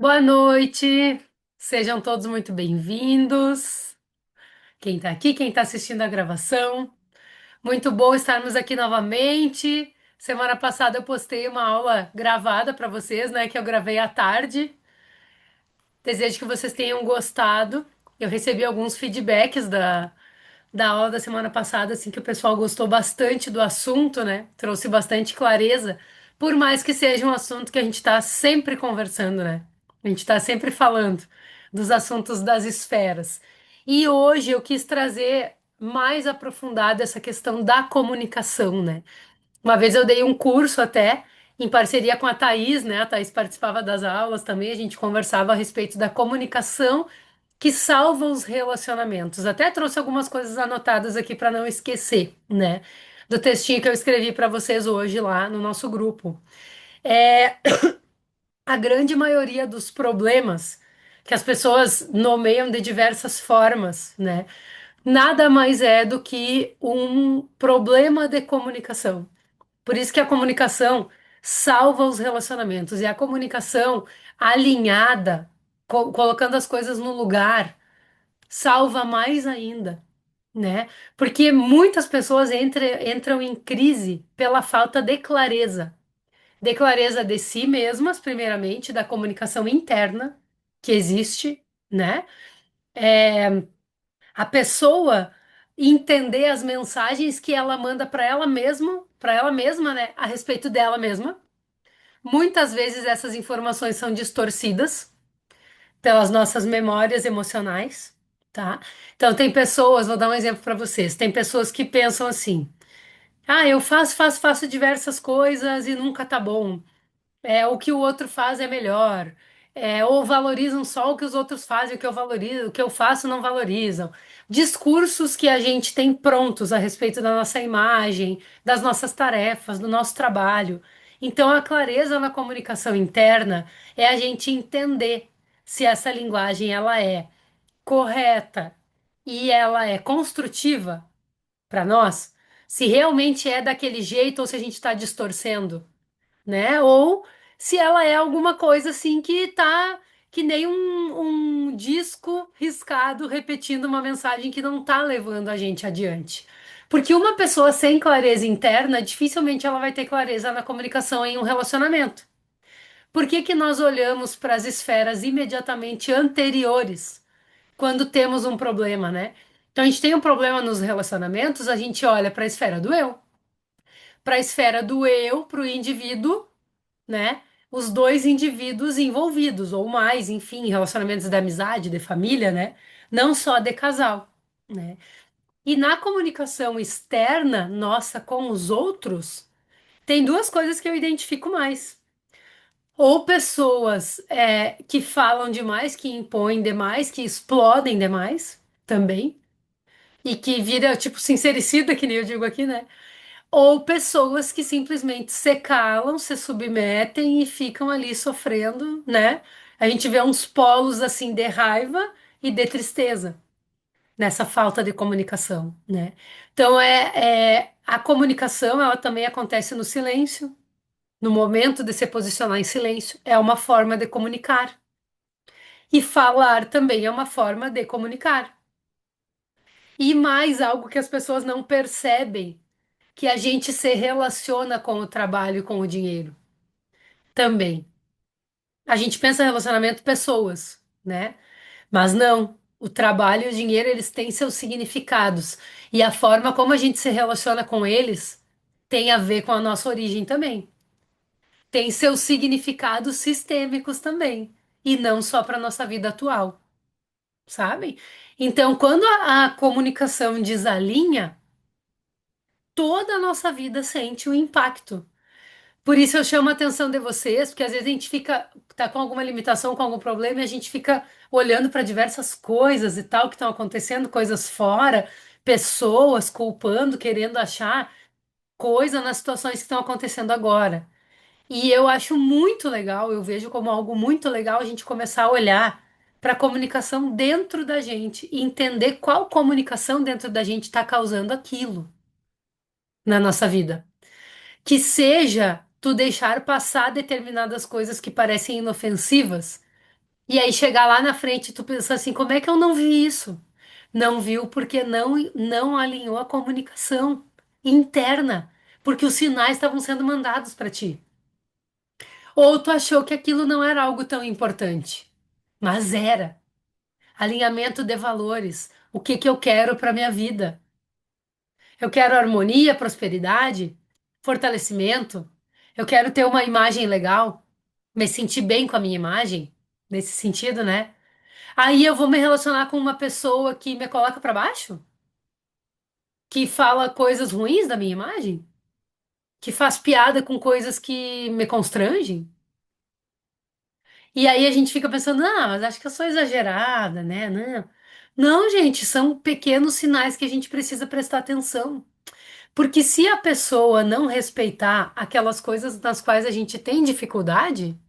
Boa noite, sejam todos muito bem-vindos. Quem está aqui, quem está assistindo a gravação, muito bom estarmos aqui novamente. Semana passada eu postei uma aula gravada para vocês, né? Que eu gravei à tarde. Desejo que vocês tenham gostado. Eu recebi alguns feedbacks da aula da semana passada, assim, que o pessoal gostou bastante do assunto, né? Trouxe bastante clareza, por mais que seja um assunto que a gente está sempre conversando, né? A gente está sempre falando dos assuntos das esferas. E hoje eu quis trazer mais aprofundado essa questão da comunicação, né? Uma vez eu dei um curso até em parceria com a Thaís, né? A Thaís participava das aulas também, a gente conversava a respeito da comunicação que salva os relacionamentos. Até trouxe algumas coisas anotadas aqui para não esquecer, né? Do textinho que eu escrevi para vocês hoje lá no nosso grupo. É, a grande maioria dos problemas que as pessoas nomeiam de diversas formas, né? Nada mais é do que um problema de comunicação. Por isso que a comunicação salva os relacionamentos e a comunicação alinhada, colocando as coisas no lugar, salva mais ainda, né? Porque muitas pessoas entram em crise pela falta de clareza de si mesmas, primeiramente, da comunicação interna que existe, né? A pessoa entender as mensagens que ela manda para ela mesma, né, a respeito dela mesma. Muitas vezes essas informações são distorcidas pelas nossas memórias emocionais, tá? Então tem pessoas, vou dar um exemplo para vocês. Tem pessoas que pensam assim: "Ah, eu faço diversas coisas e nunca tá bom. O que o outro faz é melhor. Ou valorizam só o que os outros fazem, o que eu valorizo, o que eu faço não valorizam. Discursos que a gente tem prontos a respeito da nossa imagem, das nossas tarefas, do nosso trabalho. Então, a clareza na comunicação interna é a gente entender se essa linguagem ela é correta e ela é construtiva para nós, se realmente é daquele jeito ou se a gente está distorcendo, né? Ou se ela é alguma coisa assim que tá que nem um disco riscado repetindo uma mensagem que não tá levando a gente adiante. Porque uma pessoa sem clareza interna, dificilmente ela vai ter clareza na comunicação em um relacionamento. Por que que nós olhamos para as esferas imediatamente anteriores quando temos um problema, né? Então a gente tem um problema nos relacionamentos, a gente olha para a esfera do eu, para a esfera do eu, para o indivíduo, né? Os dois indivíduos envolvidos, ou mais, enfim, relacionamentos de amizade, de família, né? Não só de casal, né? E na comunicação externa nossa com os outros, tem duas coisas que eu identifico mais. Ou pessoas que falam demais, que impõem demais, que explodem demais também, e que vira tipo sincericida, que nem eu digo aqui, né? Ou pessoas que simplesmente se calam, se submetem e ficam ali sofrendo, né? A gente vê uns polos assim de raiva e de tristeza nessa falta de comunicação, né? Então a comunicação, ela também acontece no silêncio, no momento de se posicionar em silêncio, é uma forma de comunicar. E falar também é uma forma de comunicar. E mais algo que as pessoas não percebem, que a gente se relaciona com o trabalho e com o dinheiro também. A gente pensa em relacionamento pessoas, né? Mas não. O trabalho e o dinheiro, eles têm seus significados. E a forma como a gente se relaciona com eles tem a ver com a nossa origem também. Tem seus significados sistêmicos também. E não só para a nossa vida atual, sabe? Então, quando a comunicação desalinha, toda a nossa vida sente o impacto. Por isso eu chamo a atenção de vocês, porque às vezes a gente tá com alguma limitação, com algum problema, e a gente fica olhando para diversas coisas e tal que estão acontecendo, coisas fora, pessoas culpando, querendo achar coisa nas situações que estão acontecendo agora. E eu acho muito legal, eu vejo como algo muito legal a gente começar a olhar para a comunicação dentro da gente e entender qual comunicação dentro da gente está causando aquilo na nossa vida. Que seja tu deixar passar determinadas coisas que parecem inofensivas, E aí chegar lá na frente e tu pensa assim, como é que eu não vi isso? Não viu porque não alinhou a comunicação interna, porque os sinais estavam sendo mandados para ti. Ou tu achou que aquilo não era algo tão importante, mas era. Alinhamento de valores. O que que eu quero para minha vida? Eu quero harmonia, prosperidade, fortalecimento. Eu quero ter uma imagem legal, me sentir bem com a minha imagem, nesse sentido, né? Aí eu vou me relacionar com uma pessoa que me coloca para baixo, que fala coisas ruins da minha imagem, que faz piada com coisas que me constrangem. E aí a gente fica pensando, ah, mas acho que eu sou exagerada, né? Não, não, gente, são pequenos sinais que a gente precisa prestar atenção. Porque se a pessoa não respeitar aquelas coisas nas quais a gente tem dificuldade,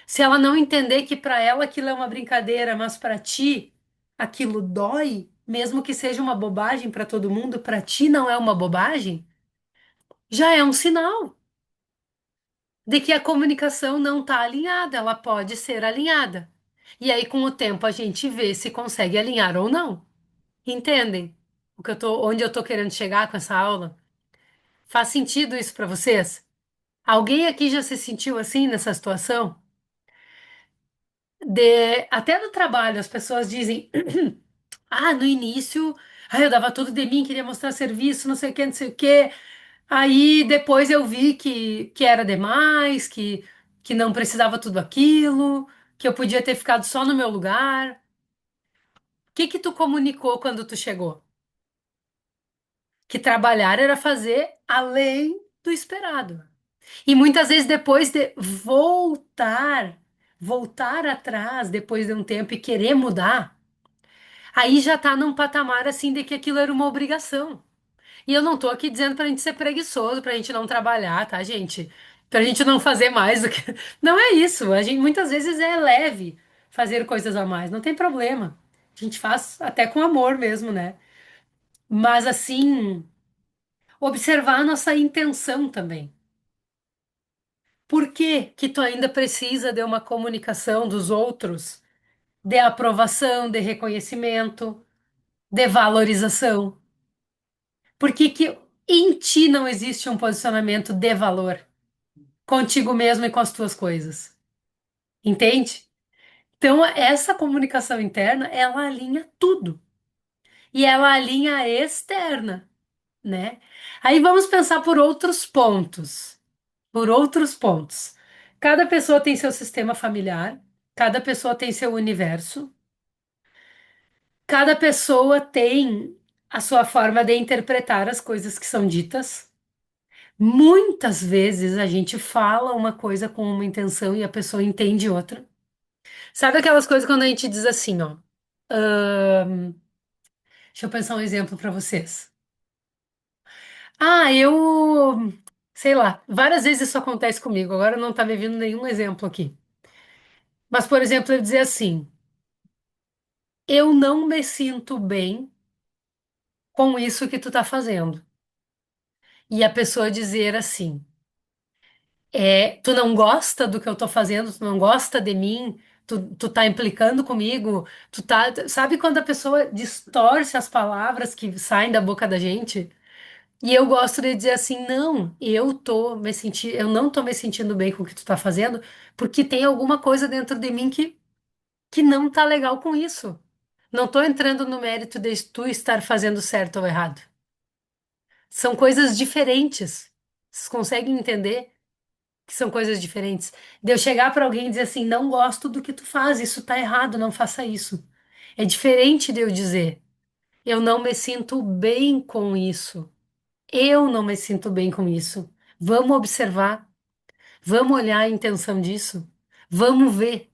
se ela não entender que para ela aquilo é uma brincadeira, mas para ti aquilo dói, mesmo que seja uma bobagem para todo mundo, para ti não é uma bobagem, já é um sinal de que a comunicação não está alinhada, ela pode ser alinhada. E aí, com o tempo, a gente vê se consegue alinhar ou não. Entendem? Onde eu tô querendo chegar com essa aula? Faz sentido isso para vocês? Alguém aqui já se sentiu assim nessa situação? Até no trabalho, as pessoas dizem, ah, no início, eu dava tudo de mim, queria mostrar serviço, não sei o que, não sei o que. Aí depois eu vi que era demais, que não precisava tudo aquilo, que eu podia ter ficado só no meu lugar. O que que tu comunicou quando tu chegou? Que trabalhar era fazer além do esperado. E muitas vezes depois de voltar atrás depois de um tempo e querer mudar, aí já tá num patamar assim de que aquilo era uma obrigação. E eu não tô aqui dizendo pra gente ser preguiçoso, pra gente não trabalhar, tá, gente? Pra gente não fazer mais do que. Não é isso. A gente muitas vezes é leve fazer coisas a mais, não tem problema. A gente faz até com amor mesmo, né? Mas assim, observar a nossa intenção também. Por que que tu ainda precisa de uma comunicação dos outros, de aprovação, de reconhecimento, de valorização? Por que que em ti não existe um posicionamento de valor contigo mesmo e com as tuas coisas? Entende? Então, essa comunicação interna, ela alinha tudo. E ela alinha a externa, né? Aí vamos pensar por outros pontos. Por outros pontos. Cada pessoa tem seu sistema familiar, cada pessoa tem seu universo, cada pessoa tem a sua forma de interpretar as coisas que são ditas. Muitas vezes a gente fala uma coisa com uma intenção e a pessoa entende outra. Sabe aquelas coisas quando a gente diz assim, ó? Deixa eu pensar um exemplo para vocês. Ah, eu. Sei lá, várias vezes isso acontece comigo, agora não tá me vindo nenhum exemplo aqui. Mas, por exemplo, eu dizer assim: eu não me sinto bem com isso que tu tá fazendo. E a pessoa dizer assim: tu não gosta do que eu tô fazendo, tu não gosta de mim, tu tá implicando comigo, tu tá. Sabe quando a pessoa distorce as palavras que saem da boca da gente? E eu gosto de dizer assim: não, eu não tô me sentindo bem com o que tu tá fazendo, porque tem alguma coisa dentro de mim que não tá legal com isso. Não tô entrando no mérito de tu estar fazendo certo ou errado. São coisas diferentes. Vocês conseguem entender que são coisas diferentes? De eu chegar para alguém e dizer assim: não gosto do que tu faz, isso tá errado, não faça isso. É diferente de eu dizer: eu não me sinto bem com isso. Eu não me sinto bem com isso. Vamos observar, vamos olhar a intenção disso, vamos ver.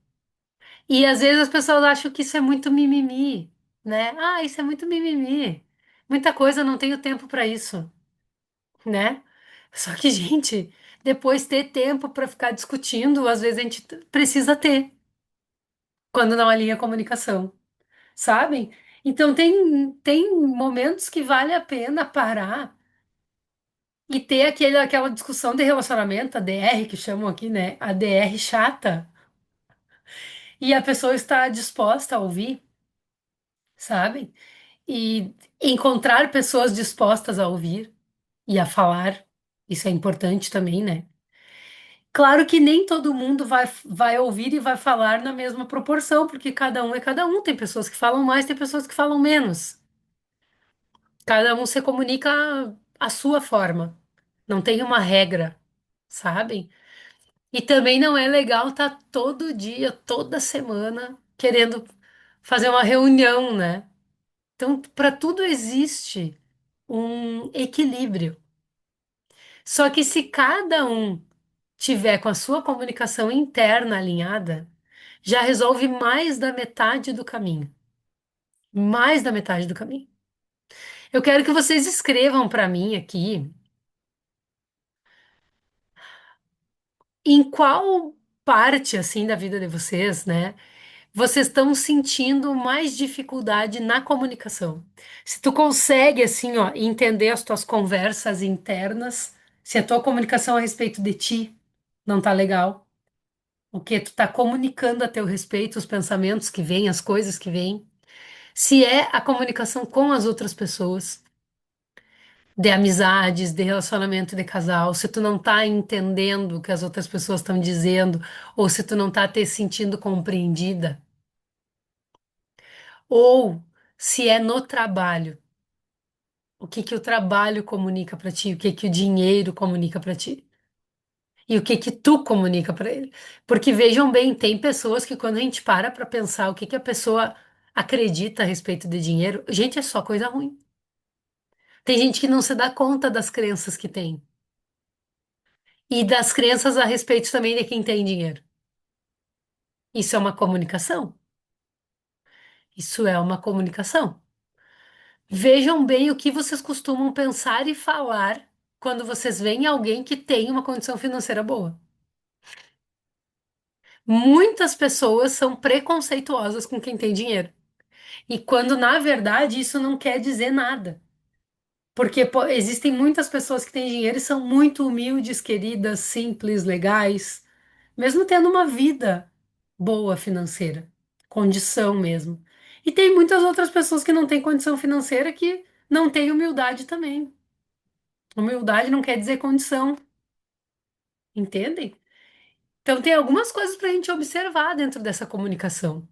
E às vezes as pessoas acham que isso é muito mimimi, né? Ah, isso é muito mimimi. Muita coisa, não tenho tempo para isso, né? Só que, gente, depois ter tempo para ficar discutindo, às vezes a gente precisa ter, quando não alinha a comunicação, sabem? Então tem momentos que vale a pena parar e ter aquela discussão de relacionamento, a DR que chamam aqui, né? A DR chata. e a pessoa está disposta a ouvir, sabe? E encontrar pessoas dispostas a ouvir e a falar, isso é importante também, né? Claro que nem todo mundo vai ouvir e vai falar na mesma proporção, porque cada um é cada um. Tem pessoas que falam mais, tem pessoas que falam menos. Cada um se comunica à sua forma. Não tem uma regra, sabe? E também não é legal estar todo dia, toda semana, querendo fazer uma reunião, né? Então, para tudo existe um equilíbrio. Só que se cada um tiver com a sua comunicação interna alinhada, já resolve mais da metade do caminho. Mais da metade do caminho. Eu quero que vocês escrevam para mim aqui em qual parte assim da vida de vocês, né? Vocês estão sentindo mais dificuldade na comunicação. Se tu consegue assim, ó, entender as tuas conversas internas, se a tua comunicação a respeito de ti não tá legal, o que tu tá comunicando a teu respeito, os pensamentos que vêm, as coisas que vêm, se é a comunicação com as outras pessoas, de amizades, de relacionamento de casal, se tu não tá entendendo o que as outras pessoas estão dizendo, ou se tu não tá te sentindo compreendida, ou se é no trabalho, o que que o trabalho comunica pra ti, o que que o dinheiro comunica pra ti. E o que que tu comunica pra ele? Porque vejam bem, tem pessoas que quando a gente para pensar o que que a pessoa acredita a respeito de dinheiro, gente, é só coisa ruim. Tem gente que não se dá conta das crenças que tem. E das crenças a respeito também de quem tem dinheiro. Isso é uma comunicação. Isso é uma comunicação. Vejam bem o que vocês costumam pensar e falar quando vocês veem alguém que tem uma condição financeira boa. Muitas pessoas são preconceituosas com quem tem dinheiro. E quando, na verdade, isso não quer dizer nada. Porque pô, existem muitas pessoas que têm dinheiro e são muito humildes, queridas, simples, legais, mesmo tendo uma vida boa financeira, condição mesmo. E tem muitas outras pessoas que não têm condição financeira que não têm humildade também. Humildade não quer dizer condição, entendem? Então tem algumas coisas para a gente observar dentro dessa comunicação.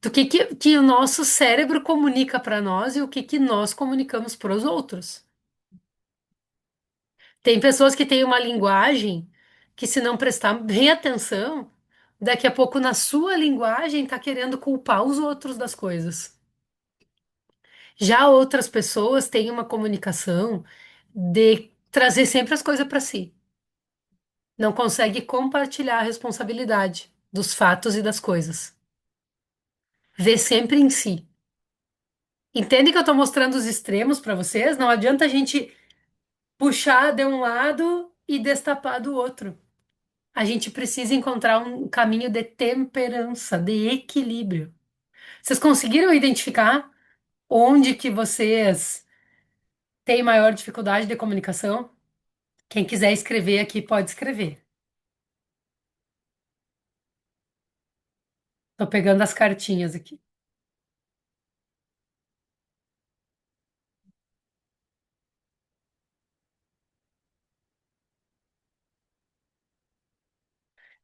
Do que o nosso cérebro comunica para nós e o que nós comunicamos para os outros. Tem pessoas que têm uma linguagem que, se não prestar bem atenção, daqui a pouco na sua linguagem tá querendo culpar os outros das coisas. Já outras pessoas têm uma comunicação de trazer sempre as coisas para si. Não consegue compartilhar a responsabilidade dos fatos e das coisas. Vê sempre em si. Entende que eu tô mostrando os extremos para vocês? Não adianta a gente puxar de um lado e destapar do outro. A gente precisa encontrar um caminho de temperança, de equilíbrio. Vocês conseguiram identificar onde que vocês têm maior dificuldade de comunicação? Quem quiser escrever aqui pode escrever. Tô pegando as cartinhas aqui.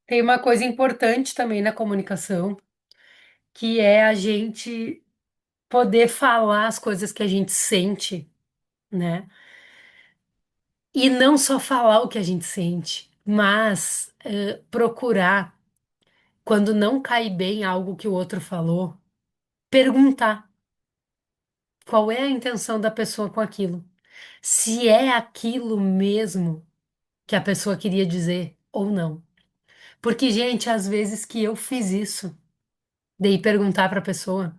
Tem uma coisa importante também na comunicação, que é a gente poder falar as coisas que a gente sente, né? E não só falar o que a gente sente, mas procurar, quando não cai bem algo que o outro falou, perguntar qual é a intenção da pessoa com aquilo. Se é aquilo mesmo que a pessoa queria dizer ou não. Porque, gente, às vezes que eu fiz isso, de ir perguntar para a pessoa,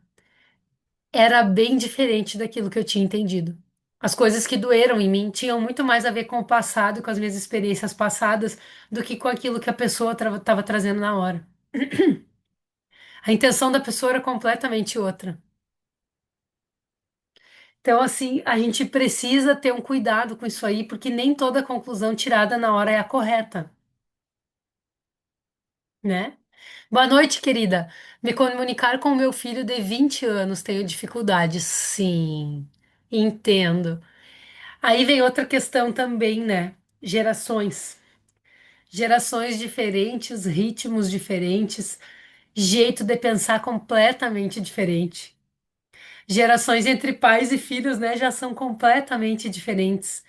era bem diferente daquilo que eu tinha entendido. As coisas que doeram em mim tinham muito mais a ver com o passado, com as minhas experiências passadas, do que com aquilo que a pessoa estava trazendo na hora. A intenção da pessoa era completamente outra. Então, assim, a gente precisa ter um cuidado com isso aí, porque nem toda conclusão tirada na hora é a correta, né? Boa noite, querida. Me comunicar com o meu filho de 20 anos, tenho dificuldade. Sim, entendo. Aí vem outra questão também, né? Gerações. Gerações diferentes, ritmos diferentes, jeito de pensar completamente diferente. Gerações entre pais e filhos, né, já são completamente diferentes.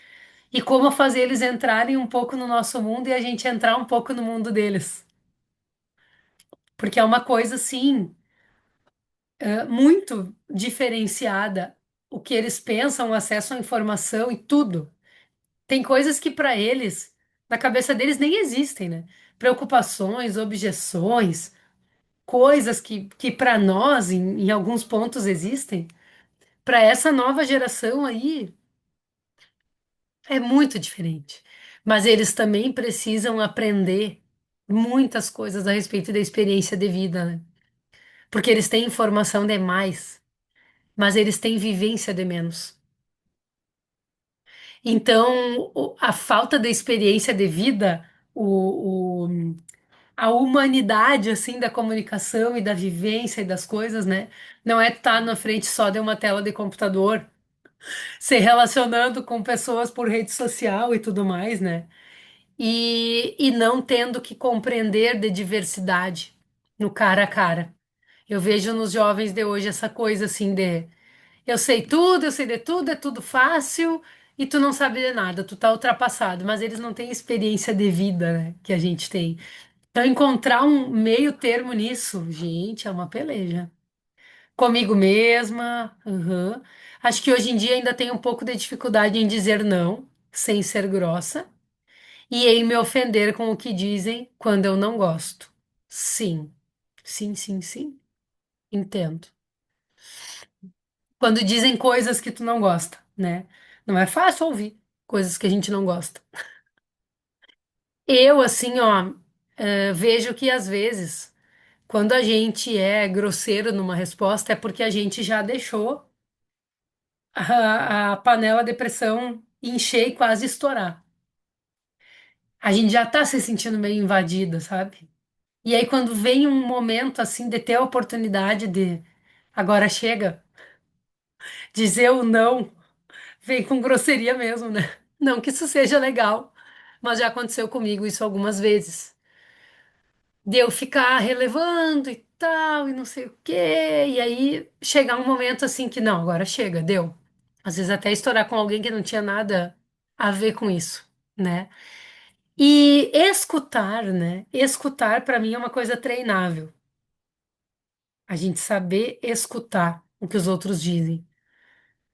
E como fazer eles entrarem um pouco no nosso mundo e a gente entrar um pouco no mundo deles. Porque é uma coisa, assim, muito diferenciada. O que eles pensam, o acesso à informação e tudo. Tem coisas que para eles, na cabeça deles, nem existem, né? Preocupações, objeções, coisas que para nós, em alguns pontos, existem. Para essa nova geração aí, é muito diferente. Mas eles também precisam aprender muitas coisas a respeito da experiência de vida, né? Porque eles têm informação demais, mas eles têm vivência de menos. Então, a falta da experiência de vida, a humanidade, assim, da comunicação e da vivência e das coisas, né? Não é estar na frente só de uma tela de computador, se relacionando com pessoas por rede social e tudo mais, né? E não tendo que compreender de diversidade no cara a cara. Eu vejo nos jovens de hoje essa coisa assim de eu sei tudo, eu sei de tudo, é tudo fácil e tu não sabe de nada, tu tá ultrapassado, mas eles não têm experiência de vida, né, que a gente tem. Então encontrar um meio termo nisso, gente, é uma peleja. Comigo mesma, aham. Acho que hoje em dia ainda tenho um pouco de dificuldade em dizer não, sem ser grossa. E em me ofender com o que dizem quando eu não gosto. Sim, sim, sim, sim. Entendo. Quando dizem coisas que tu não gosta, né? Não é fácil ouvir coisas que a gente não gosta. Eu, assim, ó, vejo que às vezes, quando a gente é grosseiro numa resposta, é porque a gente já deixou a panela de pressão encher e quase estourar. A gente já tá se sentindo meio invadida, sabe? E aí, quando vem um momento assim de ter a oportunidade de agora chega, dizer o não, vem com grosseria mesmo, né? Não que isso seja legal, mas já aconteceu comigo isso algumas vezes. De eu ficar relevando e tal, e não sei o quê, e aí chegar um momento assim que não, agora chega, deu. Às vezes até estourar com alguém que não tinha nada a ver com isso, né? E escutar, né? Escutar para mim é uma coisa treinável. A gente saber escutar o que os outros dizem.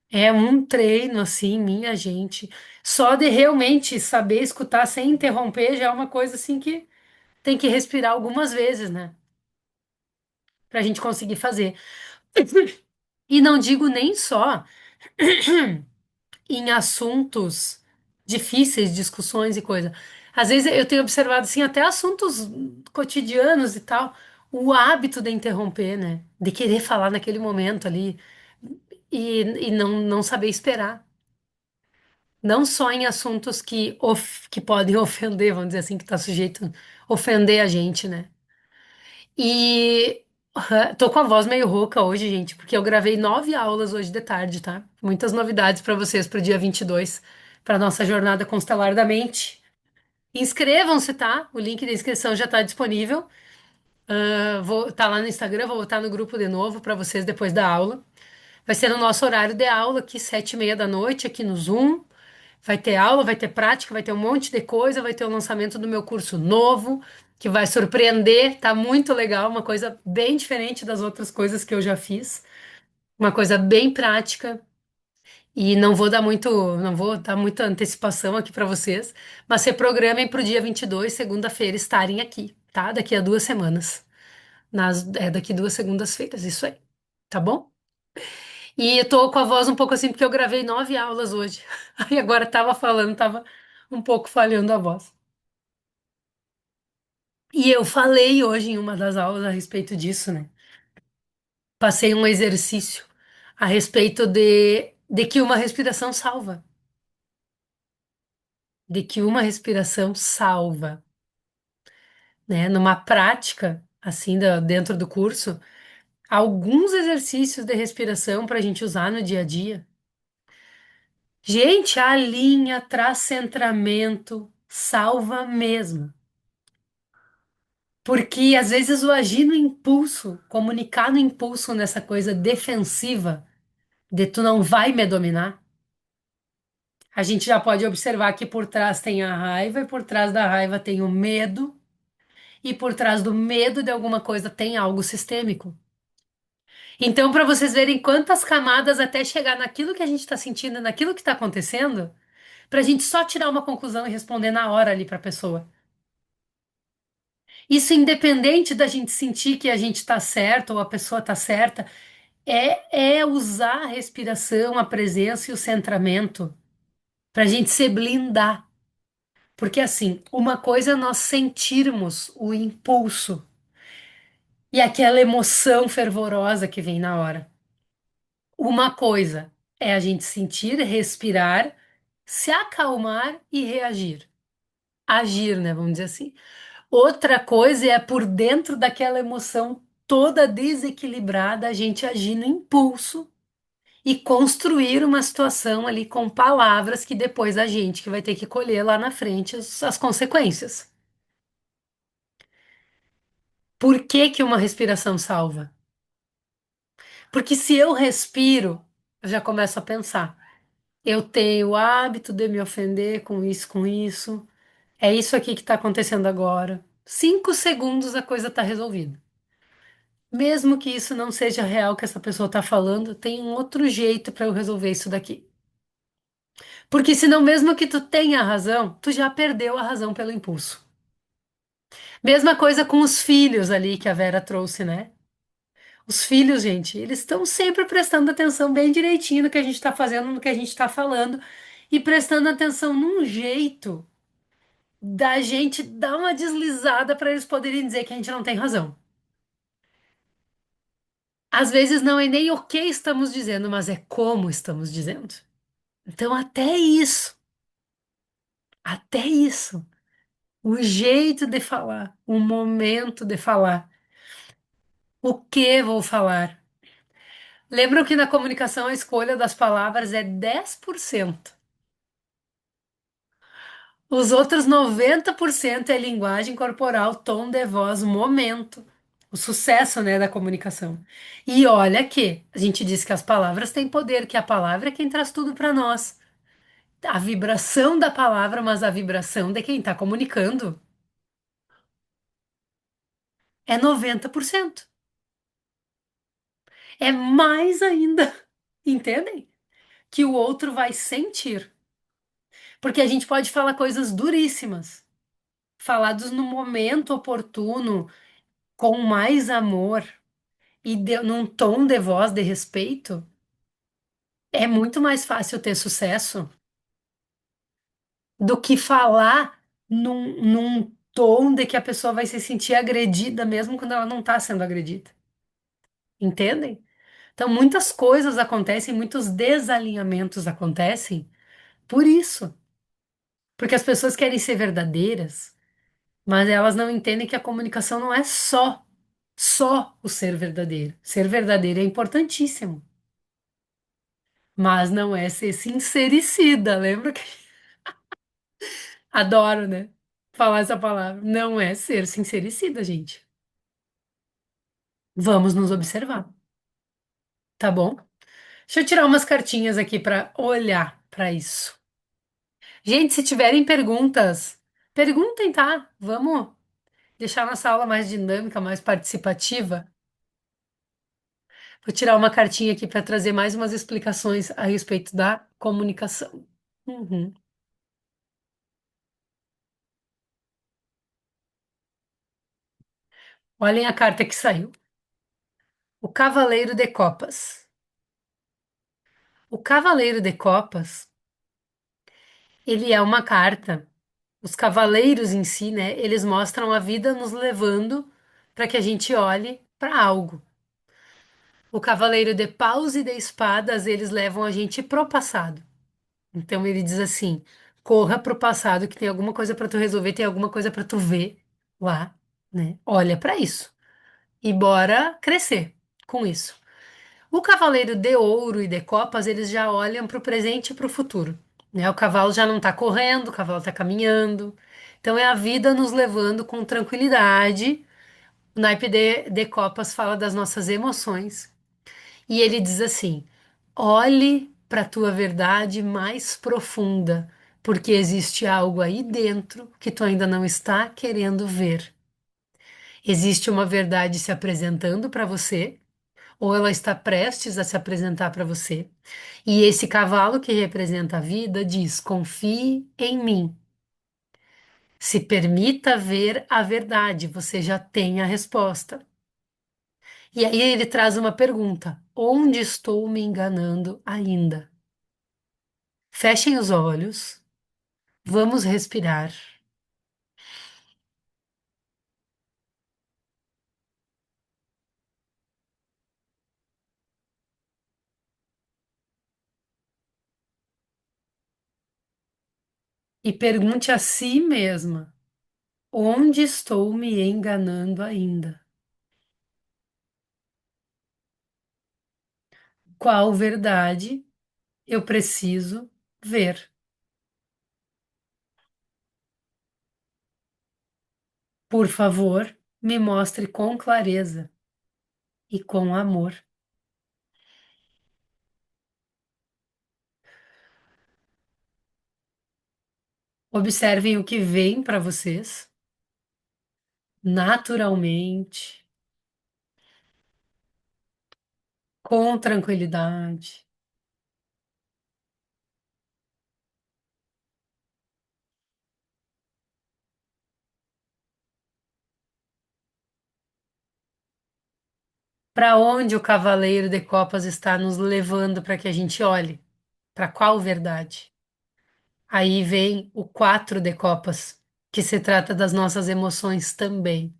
É um treino, assim, minha gente. Só de realmente saber escutar sem interromper já é uma coisa, assim, que tem que respirar algumas vezes, né? Pra gente conseguir fazer. E não digo nem só em assuntos difíceis, discussões e coisa. Às vezes eu tenho observado, assim, até assuntos cotidianos e tal, o hábito de interromper, né? De querer falar naquele momento ali. E não saber esperar. Não só em assuntos que podem ofender, vamos dizer assim, que está sujeito a ofender a gente, né? E tô com a voz meio rouca hoje, gente, porque eu gravei 9 aulas hoje de tarde, tá? Muitas novidades para vocês para o dia 22, para nossa jornada constelar da mente. Inscrevam-se, tá? O link da inscrição já está disponível. Vou tá lá no Instagram, vou botar no grupo de novo para vocês depois da aula. Vai ser no nosso horário de aula, aqui, 7h30 da noite, aqui no Zoom. Vai ter aula, vai ter prática, vai ter um monte de coisa, vai ter o lançamento do meu curso novo, que vai surpreender, tá muito legal, uma coisa bem diferente das outras coisas que eu já fiz. Uma coisa bem prática. E não vou dar muita antecipação aqui para vocês, mas se programem para o dia 22, segunda-feira, estarem aqui, tá? Daqui a 2 semanas. Daqui 2 segundas-feiras, isso aí, tá bom? E eu tô com a voz um pouco assim, porque eu gravei 9 aulas hoje. Aí agora tava falando, tava um pouco falhando a voz. E eu falei hoje em uma das aulas a respeito disso, né? Passei um exercício a respeito de que uma respiração salva. De que uma respiração salva, né? Numa prática, assim, dentro do curso, alguns exercícios de respiração para a gente usar no dia a dia. Gente, alinha, traz centramento, salva mesmo. Porque às vezes o agir no impulso, comunicar no impulso nessa coisa defensiva, de tu não vai me dominar, a gente já pode observar que por trás tem a raiva, e por trás da raiva tem o medo, e por trás do medo de alguma coisa tem algo sistêmico. Então, para vocês verem quantas camadas até chegar naquilo que a gente está sentindo, naquilo que está acontecendo, para a gente só tirar uma conclusão e responder na hora ali para a pessoa. Isso independente da gente sentir que a gente está certo ou a pessoa está certa, é usar a respiração, a presença e o centramento para a gente se blindar. Porque assim, uma coisa é nós sentirmos o impulso e aquela emoção fervorosa que vem na hora. Uma coisa é a gente sentir, respirar, se acalmar e reagir. Agir, né? Vamos dizer assim. Outra coisa é por dentro daquela emoção toda desequilibrada, a gente agir no impulso e construir uma situação ali com palavras que depois a gente que vai ter que colher lá na frente as consequências. Por que que uma respiração salva? Porque se eu respiro, eu já começo a pensar. Eu tenho o hábito de me ofender com isso, com isso. É isso aqui que está acontecendo agora. 5 segundos a coisa está resolvida. Mesmo que isso não seja real que essa pessoa está falando, tem um outro jeito para eu resolver isso daqui. Porque senão, mesmo que tu tenha razão, tu já perdeu a razão pelo impulso. Mesma coisa com os filhos ali que a Vera trouxe, né? Os filhos, gente, eles estão sempre prestando atenção bem direitinho no que a gente está fazendo, no que a gente está falando, e prestando atenção num jeito da gente dar uma deslizada para eles poderem dizer que a gente não tem razão. Às vezes não é nem o que estamos dizendo, mas é como estamos dizendo. Então, até isso, o jeito de falar, o momento de falar, o que vou falar. Lembram que na comunicação a escolha das palavras é 10%. Os outros 90% é linguagem corporal, tom de voz, momento. O sucesso, né, da comunicação. E olha que a gente diz que as palavras têm poder, que a palavra é quem traz tudo para nós. A vibração da palavra, mas a vibração de quem está comunicando é 90%. É mais ainda, entendem? Que o outro vai sentir. Porque a gente pode falar coisas duríssimas, falados no momento oportuno, com mais amor e num tom de voz de respeito. É muito mais fácil ter sucesso do que falar num tom de que a pessoa vai se sentir agredida, mesmo quando ela não está sendo agredida. Entendem? Então, muitas coisas acontecem, muitos desalinhamentos acontecem por isso. Porque as pessoas querem ser verdadeiras, mas elas não entendem que a comunicação não é só o ser verdadeiro. Ser verdadeiro é importantíssimo, mas não é ser sincericida. Lembra que adoro, né? Falar essa palavra. Não é ser sincericida, gente. Vamos nos observar, tá bom? Deixa eu tirar umas cartinhas aqui para olhar para isso. Gente, se tiverem perguntas, perguntem, tá? Vamos deixar nossa aula mais dinâmica, mais participativa. Vou tirar uma cartinha aqui para trazer mais umas explicações a respeito da comunicação. Uhum. Olhem a carta que saiu. O Cavaleiro de Copas. O Cavaleiro de Copas, ele é uma carta. Os cavaleiros em si, né? Eles mostram a vida nos levando para que a gente olhe para algo. O Cavaleiro de Paus e de Espadas, eles levam a gente pro passado. Então ele diz assim: corra pro passado que tem alguma coisa para tu resolver, tem alguma coisa para tu ver lá, né? Olha para isso. e bora crescer com isso. O cavaleiro de ouro e de copas, eles já olham para o presente e para o futuro, né? O cavalo já não está correndo, o cavalo está caminhando. Então é a vida nos levando com tranquilidade. O naipe de copas fala das nossas emoções e ele diz assim: olhe para a tua verdade mais profunda, porque existe algo aí dentro que tu ainda não está querendo ver. Existe uma verdade se apresentando para você, ou ela está prestes a se apresentar para você. E esse cavalo que representa a vida diz: confie em mim. Se permita ver a verdade, você já tem a resposta. E aí ele traz uma pergunta: onde estou me enganando ainda? Fechem os olhos, vamos respirar e pergunte a si mesma: onde estou me enganando ainda? Qual verdade eu preciso ver? Por favor, me mostre com clareza e com amor. Observem o que vem para vocês naturalmente, com tranquilidade. Para onde o Cavaleiro de Copas está nos levando para que a gente olhe? Para qual verdade? Aí vem o 4 de Copas, que se trata das nossas emoções também.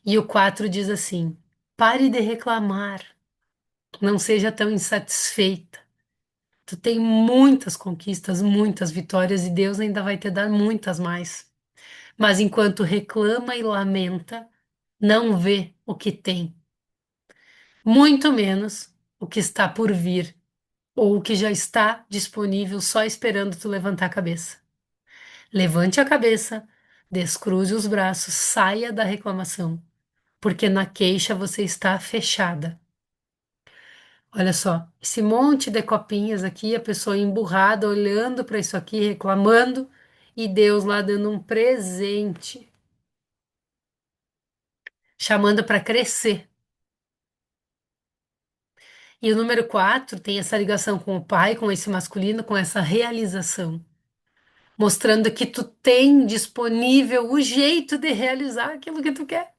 E o 4 diz assim: pare de reclamar, não seja tão insatisfeita. Tu tem muitas conquistas, muitas vitórias e Deus ainda vai te dar muitas mais. Mas enquanto reclama e lamenta, não vê o que tem, muito menos o que está por vir ou o que já está disponível só esperando tu levantar a cabeça. Levante a cabeça, descruze os braços, saia da reclamação, porque na queixa você está fechada. Olha só, esse monte de copinhas aqui, a pessoa emburrada olhando para isso aqui, reclamando, e Deus lá dando um presente, chamando para crescer. E o número 4 tem essa ligação com o pai, com esse masculino, com essa realização, mostrando que tu tem disponível o jeito de realizar aquilo que tu quer,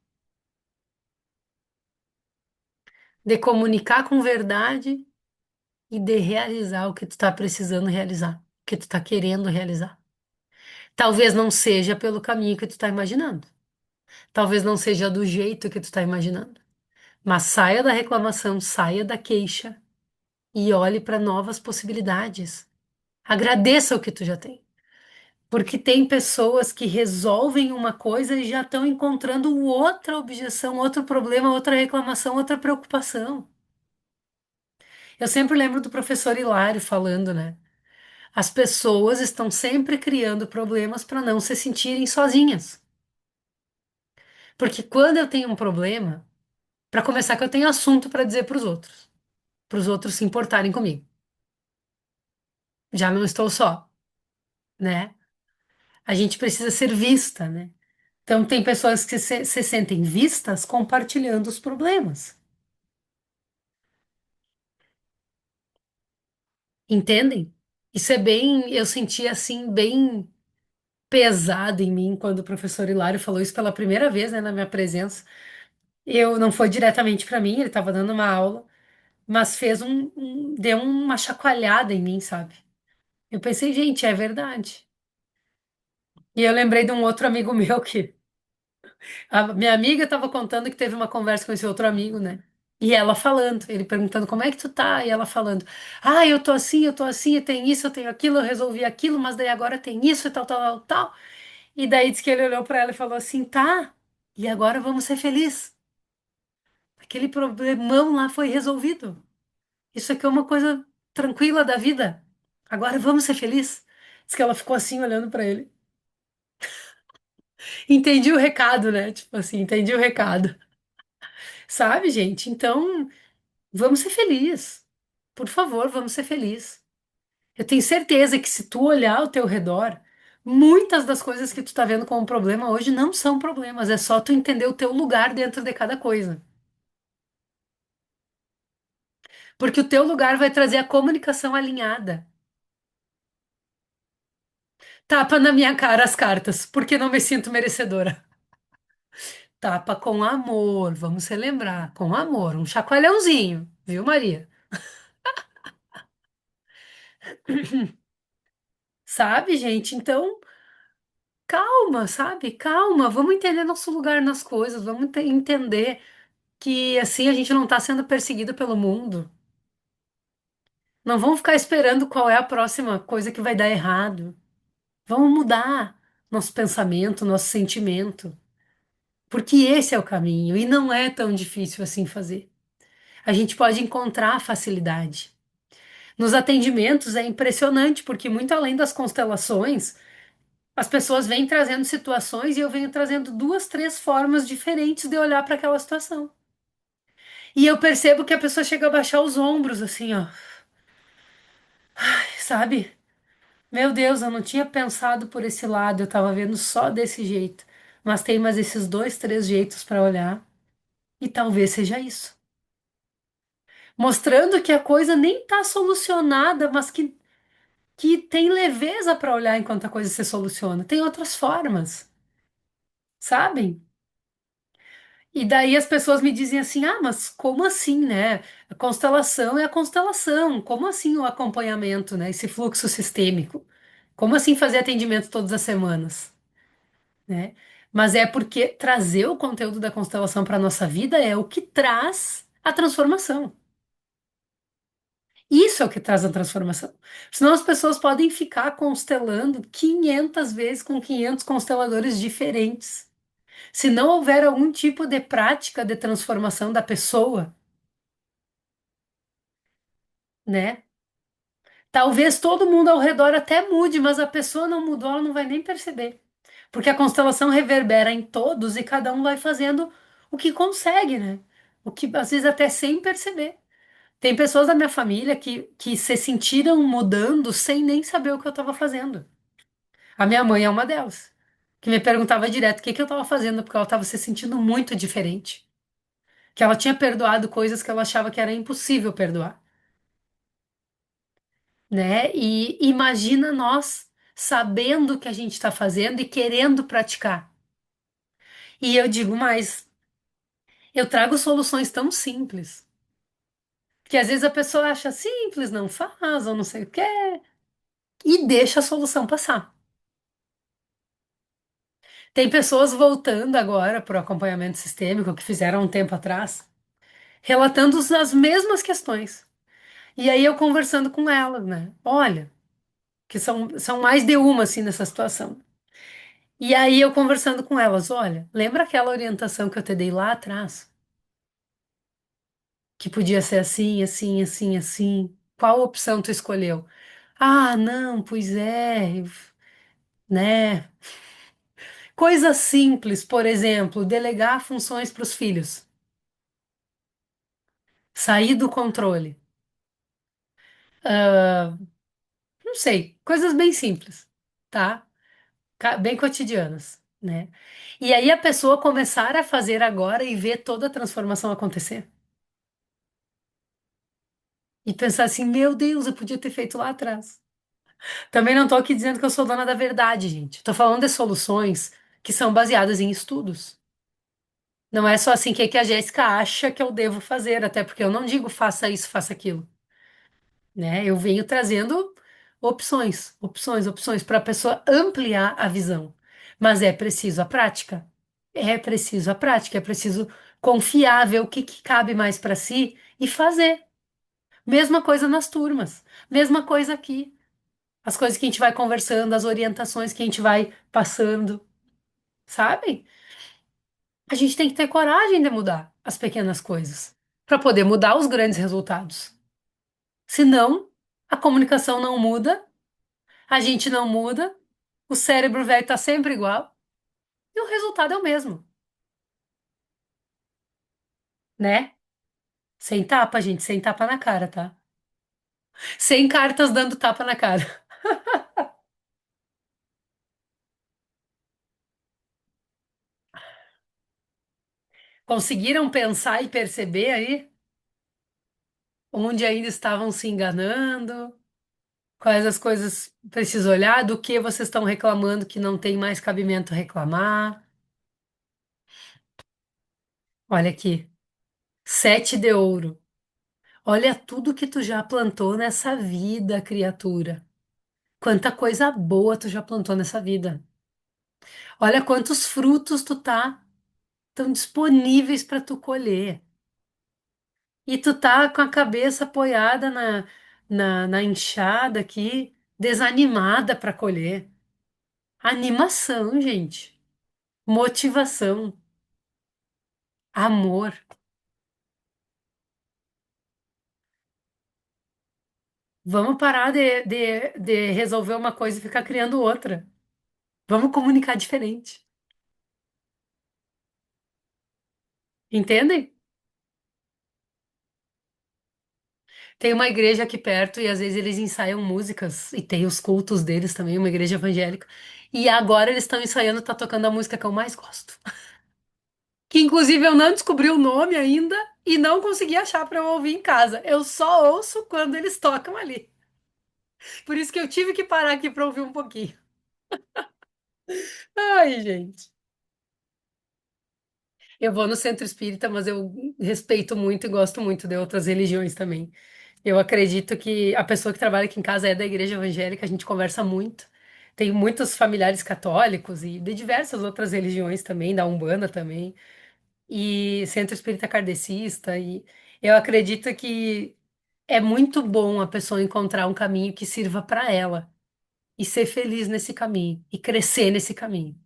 de comunicar com verdade e de realizar o que tu tá precisando realizar, o que tu tá querendo realizar. Talvez não seja pelo caminho que tu tá imaginando. Talvez não seja do jeito que tu tá imaginando. Mas saia da reclamação, saia da queixa e olhe para novas possibilidades. Agradeça o que tu já tem. Porque tem pessoas que resolvem uma coisa e já estão encontrando outra objeção, outro problema, outra reclamação, outra preocupação. Eu sempre lembro do professor Hilário falando, né? As pessoas estão sempre criando problemas para não se sentirem sozinhas. Porque quando eu tenho um problema, para começar, que eu tenho assunto para dizer para os outros se importarem comigo. Já não estou só, né? A gente precisa ser vista, né? Então, tem pessoas que se sentem vistas compartilhando os problemas. Entendem? Isso é bem, eu senti assim, bem pesado em mim quando o professor Hilário falou isso pela primeira vez, né, na minha presença. Eu não foi diretamente para mim, ele estava dando uma aula, mas deu uma chacoalhada em mim, sabe? Eu pensei, gente, é verdade. E eu lembrei de um outro amigo meu que a minha amiga estava contando que teve uma conversa com esse outro amigo, né? E ela falando, ele perguntando como é que tu tá, e ela falando, ah, eu tô assim, eu tenho isso, eu tenho aquilo, eu resolvi aquilo, mas daí agora tem isso e tal, tal, tal, tal. E daí disse que ele olhou pra ela e falou assim, tá, e agora vamos ser felizes. Aquele problemão lá foi resolvido. Isso aqui é uma coisa tranquila da vida. Agora vamos ser felizes. Diz que ela ficou assim olhando pra ele. Entendi o recado, né? Tipo assim, entendi o recado. Sabe, gente? Então, vamos ser felizes. Por favor, vamos ser felizes. Eu tenho certeza que se tu olhar ao teu redor, muitas das coisas que tu tá vendo como problema hoje não são problemas, é só tu entender o teu lugar dentro de cada coisa. Porque o teu lugar vai trazer a comunicação alinhada. Tapa na minha cara as cartas, porque não me sinto merecedora. Tapa com amor, vamos relembrar, com amor, um chacoalhãozinho, viu, Maria? Sabe, gente? Então, calma, sabe? Calma, vamos entender nosso lugar nas coisas, vamos entender que assim a gente não está sendo perseguido pelo mundo. Não vamos ficar esperando qual é a próxima coisa que vai dar errado. Vamos mudar nosso pensamento, nosso sentimento, porque esse é o caminho e não é tão difícil assim fazer. A gente pode encontrar facilidade. Nos atendimentos é impressionante, porque muito além das constelações, as pessoas vêm trazendo situações e eu venho trazendo duas, três formas diferentes de olhar para aquela situação. E eu percebo que a pessoa chega a baixar os ombros, assim, ó, sabe? Meu Deus, eu não tinha pensado por esse lado, eu tava vendo só desse jeito. Mas tem mais esses dois, três jeitos para olhar, e talvez seja isso. Mostrando que a coisa nem tá solucionada, mas que tem leveza para olhar enquanto a coisa se soluciona. Tem outras formas, sabem? E daí as pessoas me dizem assim: ah, mas como assim, né? A constelação é a constelação. Como assim o acompanhamento, né? Esse fluxo sistêmico? Como assim fazer atendimento todas as semanas, né? Mas é porque trazer o conteúdo da constelação para a nossa vida é o que traz a transformação. Isso é o que traz a transformação. Senão as pessoas podem ficar constelando 500 vezes com 500 consteladores diferentes. Se não houver algum tipo de prática de transformação da pessoa, né? Talvez todo mundo ao redor até mude, mas a pessoa não mudou, ela não vai nem perceber. Porque a constelação reverbera em todos e cada um vai fazendo o que consegue, né? O que às vezes até sem perceber. Tem pessoas da minha família que se sentiram mudando sem nem saber o que eu estava fazendo. A minha mãe é uma delas, que me perguntava direto o que que eu estava fazendo, porque ela estava se sentindo muito diferente. Que ela tinha perdoado coisas que ela achava que era impossível perdoar, né? E imagina nós sabendo o que a gente está fazendo e querendo praticar. E eu digo mais, eu trago soluções tão simples, que às vezes a pessoa acha simples, não faz, ou não sei o quê, e deixa a solução passar. Tem pessoas voltando agora para o acompanhamento sistêmico que fizeram um tempo atrás, relatando as mesmas questões. E aí eu conversando com elas, né? Olha, que são mais de uma assim nessa situação. E aí eu conversando com elas, olha, lembra aquela orientação que eu te dei lá atrás? Que podia ser assim, assim, assim, assim. Qual opção tu escolheu? Ah, não, pois é, né? Coisa simples, por exemplo, delegar funções para os filhos, sair do controle. Ah, não sei, coisas bem simples, tá? Bem cotidianas, né? E aí a pessoa começar a fazer agora e ver toda a transformação acontecer. E pensar assim, meu Deus, eu podia ter feito lá atrás. Também não tô aqui dizendo que eu sou dona da verdade, gente. Tô falando de soluções que são baseadas em estudos. Não é só assim que a Jéssica acha que eu devo fazer, até porque eu não digo faça isso, faça aquilo, né? Eu venho trazendo opções, opções, opções para a pessoa ampliar a visão. Mas é preciso a prática. É preciso a prática, é preciso confiar, ver o que que cabe mais para si e fazer. Mesma coisa nas turmas, mesma coisa aqui. As coisas que a gente vai conversando, as orientações que a gente vai passando, sabe? A gente tem que ter coragem de mudar as pequenas coisas para poder mudar os grandes resultados. Senão, a comunicação não muda, a gente não muda, o cérebro velho tá sempre igual e o resultado é o mesmo, né? Sem tapa, gente, sem tapa na cara, tá? Sem cartas dando tapa na cara. Conseguiram pensar e perceber aí onde ainda estavam se enganando? Quais as coisas preciso olhar? Do que vocês estão reclamando que não tem mais cabimento reclamar? Olha aqui, 7 de ouro. Olha tudo que tu já plantou nessa vida, criatura. Quanta coisa boa tu já plantou nessa vida. Olha quantos frutos tu tá tão disponíveis para tu colher. E tu tá com a cabeça apoiada na enxada aqui, desanimada para colher. Animação, gente. Motivação. Amor. Vamos parar de resolver uma coisa e ficar criando outra. Vamos comunicar diferente. Entendem? Tem uma igreja aqui perto e às vezes eles ensaiam músicas e tem os cultos deles também, uma igreja evangélica. E agora eles estão ensaiando, tá tocando a música que eu mais gosto. Que inclusive eu não descobri o nome ainda e não consegui achar para eu ouvir em casa. Eu só ouço quando eles tocam ali. Por isso que eu tive que parar aqui para ouvir um pouquinho. Ai, gente. Eu vou no centro espírita, mas eu respeito muito e gosto muito de outras religiões também. Eu acredito que a pessoa que trabalha aqui em casa é da igreja evangélica, a gente conversa muito. Tem muitos familiares católicos e de diversas outras religiões também, da Umbanda também, e centro espírita kardecista. E eu acredito que é muito bom a pessoa encontrar um caminho que sirva para ela e ser feliz nesse caminho e crescer nesse caminho,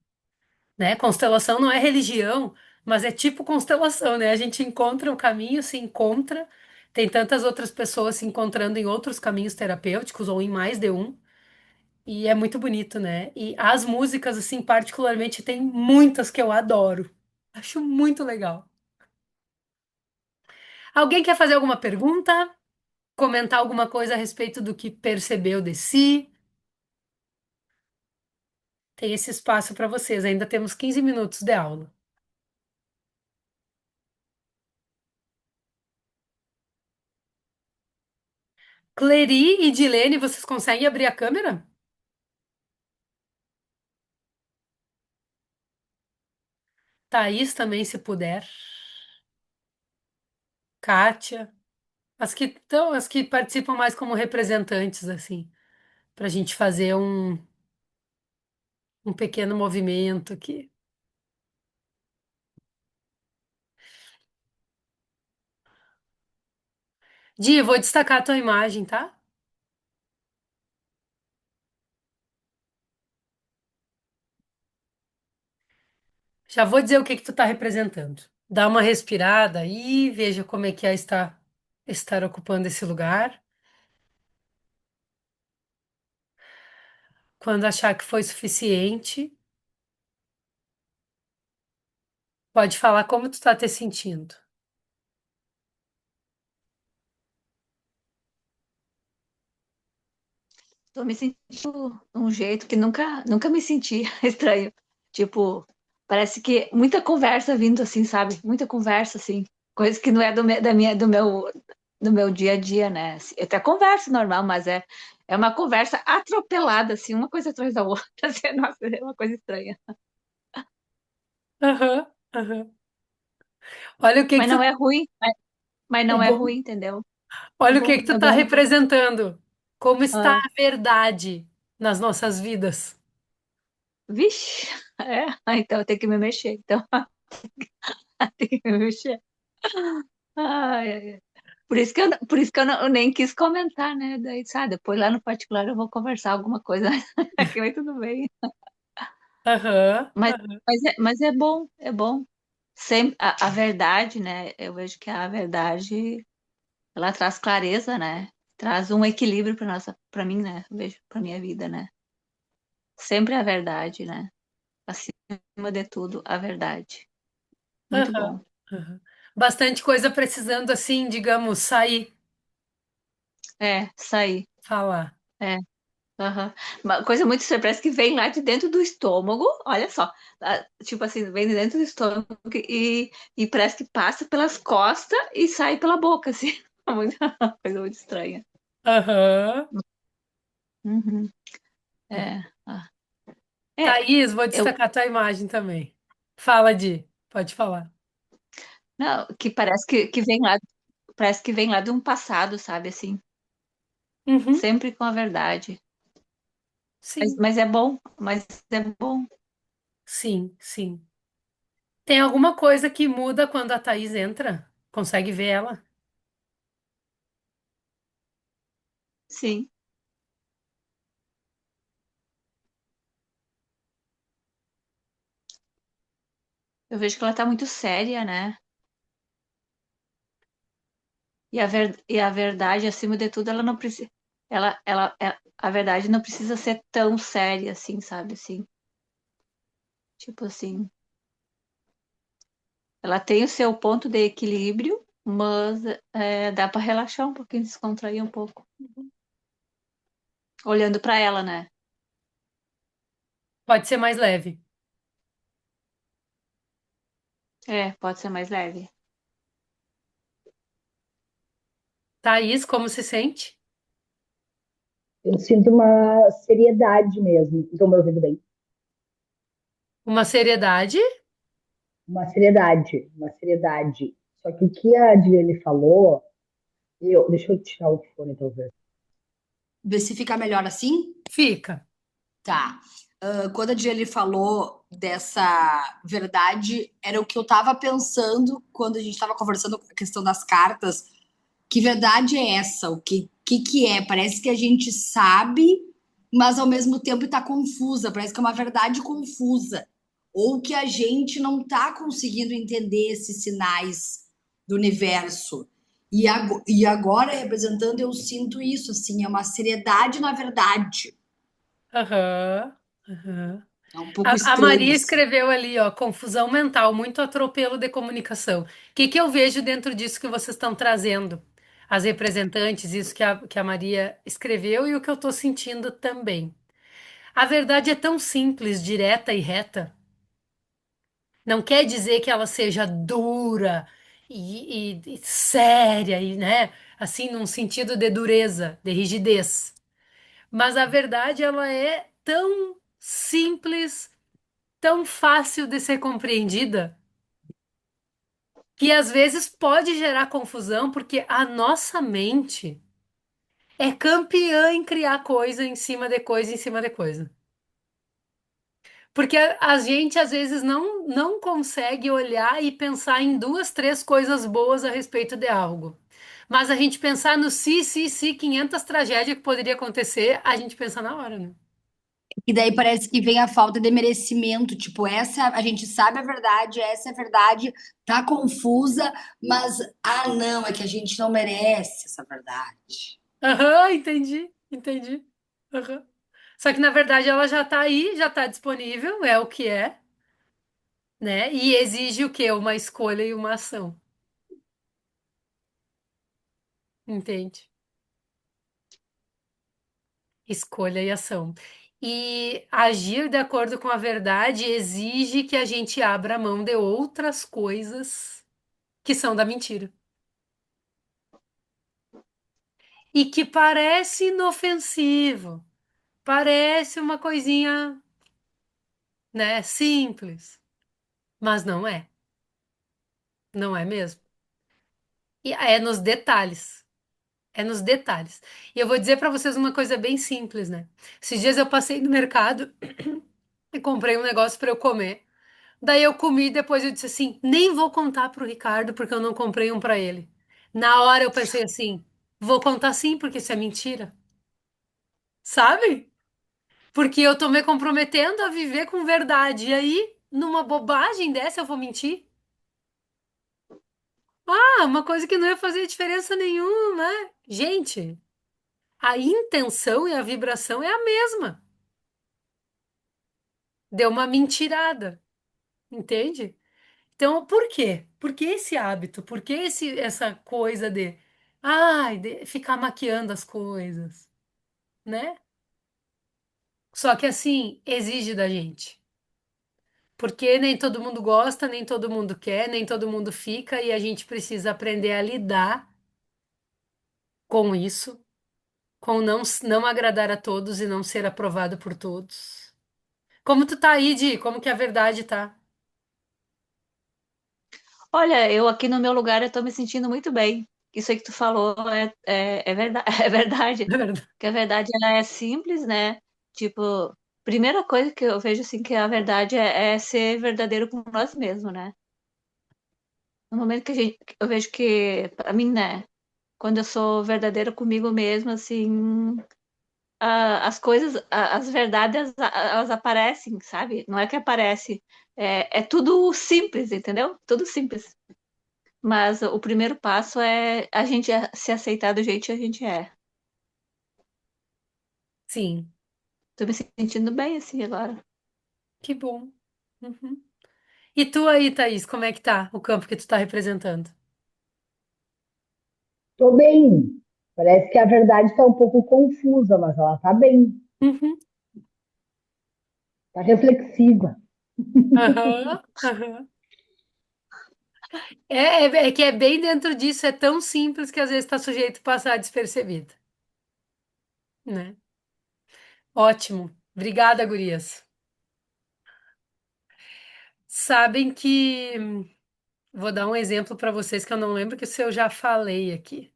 né? Constelação não é religião, mas é tipo constelação, né? A gente encontra o caminho, se encontra, tem tantas outras pessoas se encontrando em outros caminhos terapêuticos ou em mais de um, e é muito bonito, né? E as músicas, assim, particularmente, tem muitas que eu adoro. Acho muito legal. Alguém quer fazer alguma pergunta? Comentar alguma coisa a respeito do que percebeu de si? Tem esse espaço para vocês. Ainda temos 15 minutos de aula. Cleri e Dilene, vocês conseguem abrir a câmera? Thaís também, se puder. Kátia. As que participam mais como representantes, assim, para a gente fazer um pequeno movimento aqui. Di, vou destacar a tua imagem, tá? Já vou dizer o que que tu tá representando. Dá uma respirada aí, veja como é que é estar ocupando esse lugar. Quando achar que foi suficiente, pode falar como tu tá te sentindo. Tô me sentindo de um jeito que nunca me senti estranho. Tipo, parece que muita conversa vindo assim, sabe? Muita conversa assim, coisa que não é do meu dia a dia, né? Assim, eu até converso normal, mas é uma conversa atropelada assim, uma coisa atrás da outra. Assim, nossa, é uma coisa estranha. Aham, aham. Olha o que que Mas não tu, é ruim, mas é não é bom. ruim, entendeu? Olha o que que tu É tá bom. representando. Como está Ah, a verdade nas nossas vidas. vixe, então eu tenho que me mexer. Então, tem que me mexer. Ai, ai, ai. Por isso que eu nem quis comentar, né? Daí, sabe, depois lá no particular eu vou conversar alguma coisa. Aqui vai tudo bem. Aham, Mas, aham. mas é bom, é bom. sempre a verdade, né? Eu vejo que a verdade ela traz clareza, né? Traz um equilíbrio para nossa, para mim, né? Eu vejo para minha vida, né? Sempre a verdade, né? Acima de tudo, a verdade. Muito Aham, bom. aham. Bastante coisa precisando, assim, digamos, sair, É, sair. falar. É. Aham. Uma coisa muito estranha, parece que vem lá de dentro do estômago, olha só, tipo assim, vem de dentro do estômago e parece que passa pelas costas e sai pela boca, assim. Uma coisa muito estranha. Aham. Uhum. É, é, Thaís, vou eu, destacar tua imagem também. Fala, Di. Pode falar. não, que parece que vem lá, parece que vem lá de um passado, sabe, assim, Uhum. sempre com a verdade. Mas, Sim, mas é bom, mas é bom, sim, sim. Tem alguma coisa que muda quando a Thaís entra? Consegue ver ela? sim. Eu vejo que ela tá muito séria, né? E a verdade, acima de tudo, ela não precisa. A verdade não precisa ser tão séria assim, sabe? Assim, tipo assim, ela tem o seu ponto de equilíbrio, mas dá para relaxar um pouquinho, descontrair um pouco, olhando para ela, né? Pode ser mais leve. É, pode ser mais leve. Thaís, como se sente? Eu sinto uma seriedade mesmo. Estão me ouvindo bem? Uma seriedade? Uma seriedade, uma seriedade. Só que o que a Adriane falou, deixa eu tirar o fone talvez. Ver se fica melhor assim? Fica. Tá. Quando a Diane falou dessa verdade, era o que eu tava pensando quando a gente tava conversando com a questão das cartas. Que verdade é essa? O que é? Parece que a gente sabe, mas ao mesmo tempo está confusa. Parece que é uma verdade confusa. Ou que a gente não está conseguindo entender esses sinais do universo. E agora, representando, eu sinto isso, assim, é uma seriedade na verdade. Aham. Aham. É um pouco A estranho, Maria assim. escreveu ali, ó, confusão mental, muito atropelo de comunicação. O que que eu vejo dentro disso que vocês estão trazendo? As representantes, isso que a Maria escreveu e o que eu estou sentindo também. A verdade é tão simples, direta e reta. Não quer dizer que ela seja dura e séria, e, né? Assim, num sentido de dureza, de rigidez. Mas a verdade, ela é tão simples, tão fácil de ser compreendida, que às vezes pode gerar confusão, porque a nossa mente é campeã em criar coisa em cima de coisa em cima de coisa. Porque a gente às vezes não consegue olhar e pensar em duas, três coisas boas a respeito de algo. Mas a gente pensar no se, 500 tragédias que poderia acontecer, a gente pensa na hora, né? E daí parece que vem a falta de merecimento. Tipo, essa a gente sabe a verdade, essa é a verdade, tá confusa, mas não, é que a gente não merece essa verdade. Aham, entendi, entendi. Aham. Só que na verdade ela já tá aí, já tá disponível, é o que é, né? E exige o quê? Uma escolha e uma ação, entende? Escolha e ação. E agir de acordo com a verdade exige que a gente abra mão de outras coisas que são da mentira. E que parece inofensivo, parece uma coisinha, né, simples, mas não é, não é mesmo. E é nos detalhes. É nos detalhes. E eu vou dizer para vocês uma coisa bem simples, né? Esses dias eu passei no mercado e comprei um negócio para eu comer. Daí eu comi, depois eu disse assim: nem vou contar pro Ricardo porque eu não comprei um para ele. Na hora eu pensei assim: vou contar sim, porque isso é mentira. Sabe? Porque eu tô me comprometendo a viver com verdade. E aí, numa bobagem dessa, eu vou mentir? Ah, uma coisa que não ia fazer diferença nenhuma, né? Gente, a intenção e a vibração é a mesma. Deu uma mentirada, entende? Então, por quê? Por que esse hábito? Por que essa coisa de, ai, de ficar maquiando as coisas, né? Só que assim, exige da gente. Porque nem todo mundo gosta, nem todo mundo quer, nem todo mundo fica, e a gente precisa aprender a lidar com isso, com não agradar a todos e não ser aprovado por todos. Como tu tá aí, Di? Como que a verdade tá? Olha, eu aqui no meu lugar eu tô me sentindo muito bem. Isso aí que tu falou é verdade, é verdade. Que a verdade ela é simples, né? Tipo, primeira coisa que eu vejo assim que a verdade é ser verdadeiro com nós mesmos, né? No momento que eu vejo que, pra mim, né? Quando eu sou verdadeira comigo mesma, assim, as coisas, as verdades, elas aparecem, sabe? Não é que aparece, é tudo simples, entendeu? Tudo simples. Mas o primeiro passo é a gente se aceitar do jeito que a gente é. Sim, Tô me sentindo bem assim agora. que bom. Uhum. E tu aí, Thaís, como é que tá o campo que tu tá representando? Tô bem. Parece que a verdade está um pouco confusa, mas ela tá bem, Uhum. tá reflexiva. Aham, aham. É que é bem dentro disso, é tão simples que às vezes está sujeito a passar despercebido, né? Ótimo. Obrigada, gurias. Sabem que vou dar um exemplo para vocês que eu não lembro que se eu já falei aqui.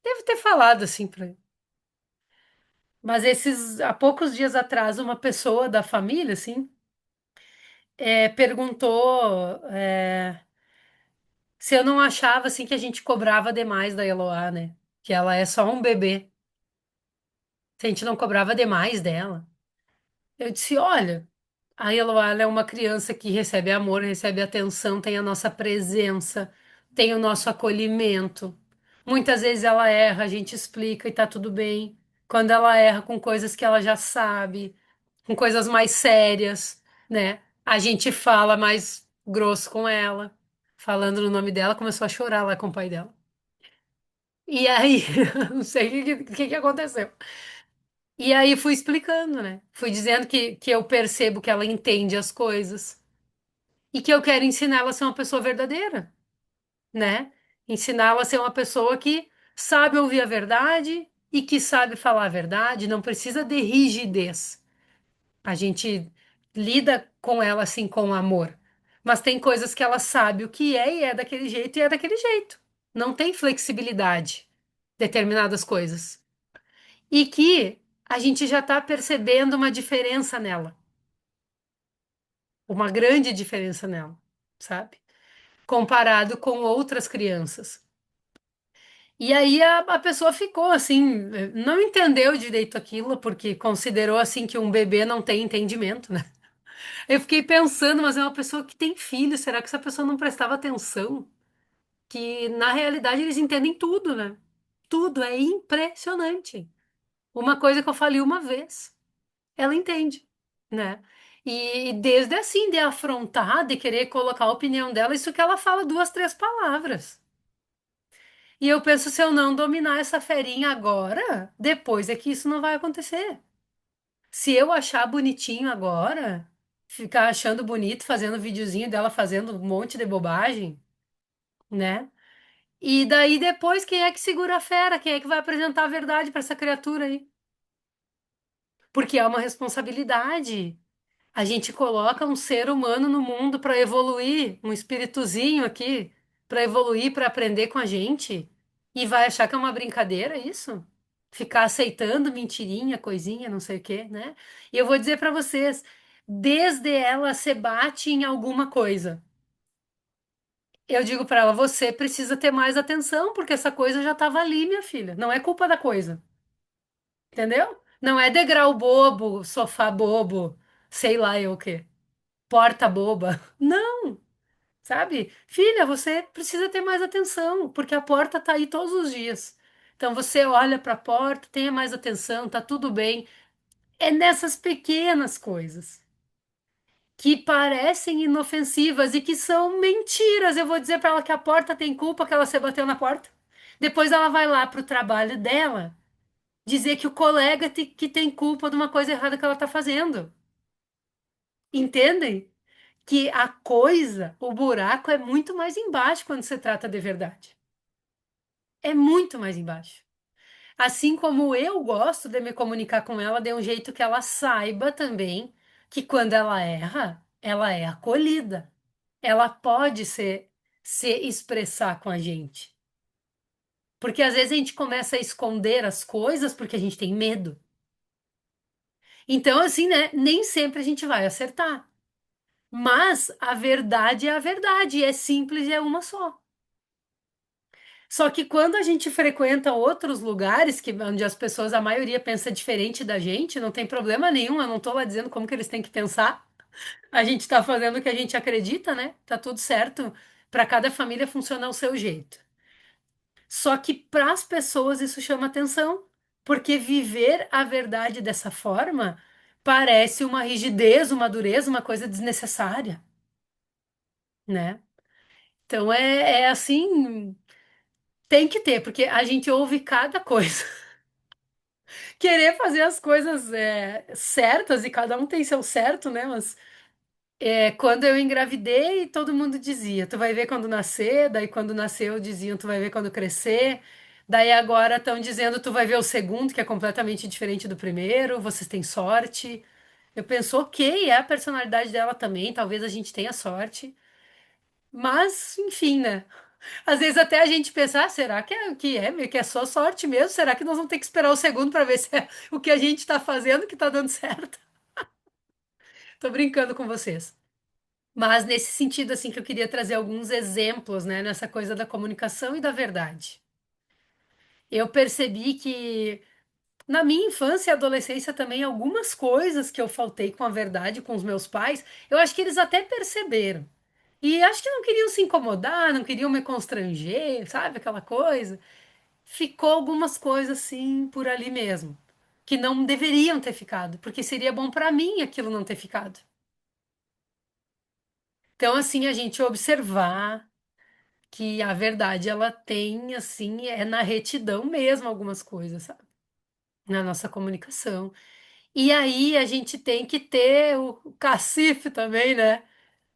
Devo ter falado assim para. Mas há poucos dias atrás, uma pessoa da família, assim, perguntou, se eu não achava assim que a gente cobrava demais da Eloá, né? Que ela é só um bebê. Se a gente não cobrava demais dela. Eu disse, olha. A Eloá, ela é uma criança que recebe amor, recebe atenção, tem a nossa presença, tem o nosso acolhimento. Muitas vezes ela erra, a gente explica e tá tudo bem. Quando ela erra com coisas que ela já sabe, com coisas mais sérias, né? A gente fala mais grosso com ela. Falando no nome dela, começou a chorar lá com o pai dela. E aí, não sei o que aconteceu. E aí fui explicando, né? Fui dizendo que eu percebo que ela entende as coisas. E que eu quero ensiná-la a ser uma pessoa verdadeira, né? Ensiná-la a ser uma pessoa que sabe ouvir a verdade e que sabe falar a verdade, não precisa de rigidez. A gente lida com ela assim com amor. Mas tem coisas que ela sabe o que é e é daquele jeito e é daquele jeito. Não tem flexibilidade determinadas coisas. E que a gente já está percebendo uma diferença nela, uma grande diferença nela, sabe? Comparado com outras crianças. E aí a pessoa ficou assim, não entendeu direito aquilo, porque considerou assim que um bebê não tem entendimento, né? Eu fiquei pensando, mas é uma pessoa que tem filho, será que essa pessoa não prestava atenção? Que na realidade eles entendem tudo, né? Tudo, é impressionante. Uma coisa que eu falei uma vez, ela entende, né? E desde assim, de afrontar, de querer colocar a opinião dela, isso que ela fala duas, três palavras. E eu penso, se eu não dominar essa ferinha agora, depois é que isso não vai acontecer. Se eu achar bonitinho agora, ficar achando bonito, fazendo videozinho dela fazendo um monte de bobagem, né? E daí depois, quem é que segura a fera? Quem é que vai apresentar a verdade para essa criatura aí? Porque é uma responsabilidade. A gente coloca um ser humano no mundo para evoluir, um espíritozinho aqui, para evoluir, para aprender com a gente, e vai achar que é uma brincadeira isso? Ficar aceitando mentirinha, coisinha, não sei o quê, né? E eu vou dizer para vocês, desde ela se bate em alguma coisa. Eu digo para ela, você precisa ter mais atenção, porque essa coisa já estava ali, minha filha. Não é culpa da coisa, entendeu? Não é degrau bobo, sofá bobo, sei lá eu o quê. Porta boba. Não, sabe? Filha, você precisa ter mais atenção, porque a porta tá aí todos os dias. Então você olha para a porta, tenha mais atenção, tá tudo bem. É nessas pequenas coisas que parecem inofensivas e que são mentiras. Eu vou dizer para ela que a porta tem culpa, que ela se bateu na porta. Depois ela vai lá para o trabalho dela dizer que o colega que tem culpa de uma coisa errada que ela está fazendo. Entendem? Que a coisa, o buraco é muito mais embaixo quando se trata de verdade. É muito mais embaixo. Assim como eu gosto de me comunicar com ela de um jeito que ela saiba também que quando ela é acolhida. Ela pode se expressar com a gente. Porque às vezes a gente começa a esconder as coisas porque a gente tem medo. Então, assim, né? Nem sempre a gente vai acertar. Mas a verdade é a verdade, é simples e é uma só. Só que quando a gente frequenta outros lugares que onde as pessoas, a maioria pensa diferente da gente, não tem problema nenhum, eu não tô lá dizendo como que eles têm que pensar. A gente tá fazendo o que a gente acredita, né? Tá tudo certo. Para cada família funciona o seu jeito. Só que para as pessoas isso chama atenção, porque viver a verdade dessa forma parece uma rigidez, uma dureza, uma coisa desnecessária, né? Então é assim, tem que ter, porque a gente ouve cada coisa. Querer fazer as coisas certas e cada um tem seu certo, né? Mas quando eu engravidei, todo mundo dizia, tu vai ver quando nascer, daí quando nasceu diziam, tu vai ver quando crescer. Daí agora estão dizendo, tu vai ver o segundo, que é completamente diferente do primeiro, vocês têm sorte. Eu penso, ok, é a personalidade dela também, talvez a gente tenha sorte. Mas, enfim, né? Às vezes até a gente pensa, ah, será que é só sorte mesmo? Será que nós vamos ter que esperar o segundo para ver se é o que a gente está fazendo que está dando certo? Tô brincando com vocês. Mas nesse sentido, assim, que eu queria trazer alguns exemplos, né, nessa coisa da comunicação e da verdade. Eu percebi que na minha infância e adolescência também algumas coisas que eu faltei com a verdade com os meus pais, eu acho que eles até perceberam. E acho que não queriam se incomodar, não queriam me constranger, sabe? Aquela coisa. Ficou algumas coisas assim por ali mesmo, que não deveriam ter ficado, porque seria bom para mim aquilo não ter ficado. Então, assim, a gente observar que a verdade ela tem assim, é na retidão mesmo algumas coisas, sabe? Na nossa comunicação. E aí a gente tem que ter o cacife também, né?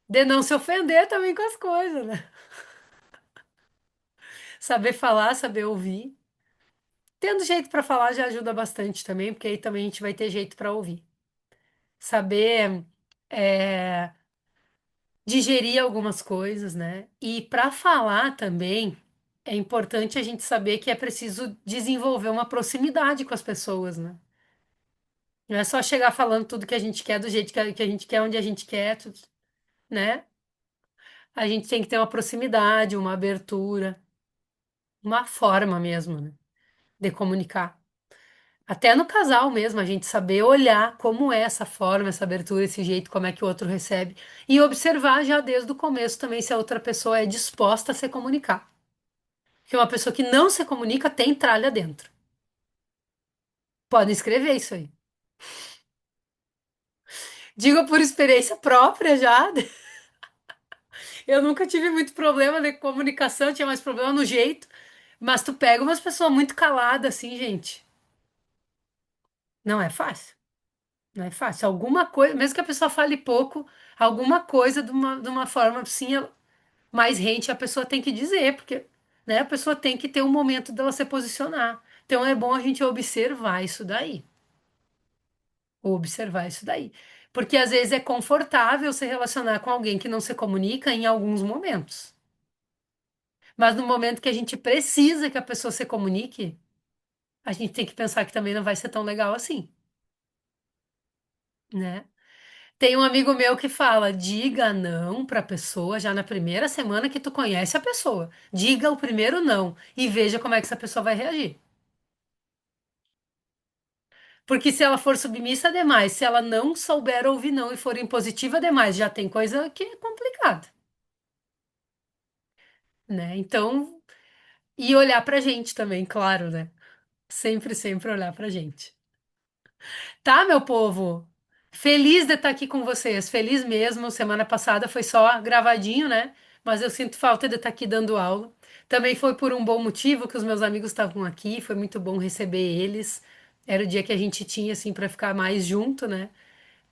De não se ofender também com as coisas, né? Saber falar, saber ouvir. Tendo jeito para falar já ajuda bastante também, porque aí também a gente vai ter jeito para ouvir. Saber é, digerir algumas coisas, né? E para falar também é importante a gente saber que é preciso desenvolver uma proximidade com as pessoas, né? Não é só chegar falando tudo que a gente quer, do jeito que a gente quer, onde a gente quer, tudo, né? A gente tem que ter uma proximidade, uma abertura, uma forma mesmo, né, de comunicar. Até no casal mesmo, a gente saber olhar como é essa forma, essa abertura, esse jeito, como é que o outro recebe. E observar já desde o começo também se a outra pessoa é disposta a se comunicar. Porque uma pessoa que não se comunica tem tralha dentro. Podem escrever isso aí. Digo por experiência própria já. Eu nunca tive muito problema de comunicação, tinha mais problema no jeito. Mas tu pega umas pessoas muito caladas assim, gente. Não é fácil. Não é fácil. Alguma coisa, mesmo que a pessoa fale pouco, alguma coisa de uma forma assim, mais rente, a pessoa tem que dizer, porque, né, a pessoa tem que ter um momento dela se posicionar. Então é bom a gente observar isso daí. Observar isso daí. Porque às vezes é confortável se relacionar com alguém que não se comunica em alguns momentos. Mas no momento que a gente precisa que a pessoa se comunique, a gente tem que pensar que também não vai ser tão legal assim, né? Tem um amigo meu que fala: diga não para a pessoa já na primeira semana que tu conhece a pessoa. Diga o primeiro não e veja como é que essa pessoa vai reagir. Porque se ela for submissa demais, se ela não souber ouvir não e for impositiva demais, já tem coisa que é complicada. né? Então, e olhar pra gente também, claro, né? Sempre, sempre olhar pra gente. Tá, meu povo? Feliz de estar aqui com vocês, feliz mesmo. Semana passada foi só gravadinho, né? Mas eu sinto falta de estar aqui dando aula. Também foi por um bom motivo que os meus amigos estavam aqui, foi muito bom receber eles. Era o dia que a gente tinha, assim, para ficar mais junto, né?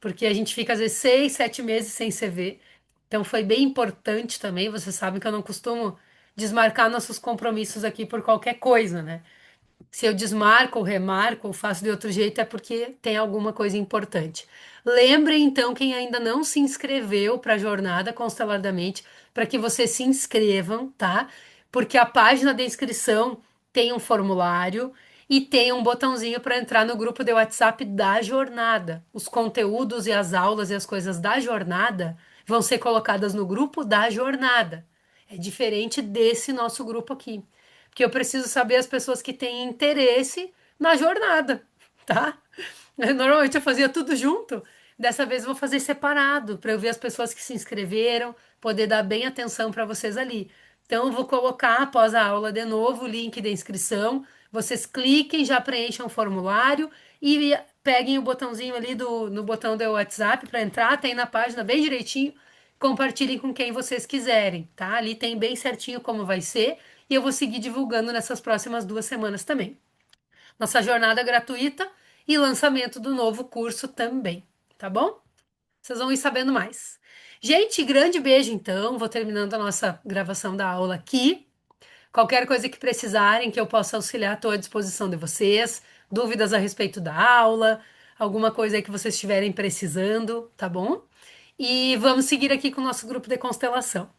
Porque a gente fica às vezes 6, 7 meses sem se ver. Então foi bem importante também. Vocês sabem que eu não costumo desmarcar nossos compromissos aqui por qualquer coisa, né? Se eu desmarco ou remarco ou faço de outro jeito é porque tem alguma coisa importante. Lembrem então quem ainda não se inscreveu para a jornada Constelar da Mente, para que vocês se inscrevam, tá? Porque a página de inscrição tem um formulário e tem um botãozinho para entrar no grupo de WhatsApp da jornada. Os conteúdos e as aulas e as coisas da jornada vão ser colocadas no grupo da jornada. É diferente desse nosso grupo aqui. Porque eu preciso saber as pessoas que têm interesse na jornada, tá? Normalmente eu fazia tudo junto. Dessa vez eu vou fazer separado, para eu ver as pessoas que se inscreveram, poder dar bem atenção para vocês ali. Então eu vou colocar após a aula de novo o link de inscrição. Vocês cliquem, já preencham o formulário e peguem o botãozinho ali no botão do WhatsApp para entrar, tem na página bem direitinho. Compartilhem com quem vocês quiserem, tá? Ali tem bem certinho como vai ser e eu vou seguir divulgando nessas próximas 2 semanas também. Nossa jornada gratuita e lançamento do novo curso também, tá bom? Vocês vão ir sabendo mais. Gente, grande beijo então. Vou terminando a nossa gravação da aula aqui. Qualquer coisa que precisarem que eu possa auxiliar, estou à disposição de vocês. Dúvidas a respeito da aula, alguma coisa aí que vocês estiverem precisando, tá bom? E vamos seguir aqui com o nosso grupo de constelação.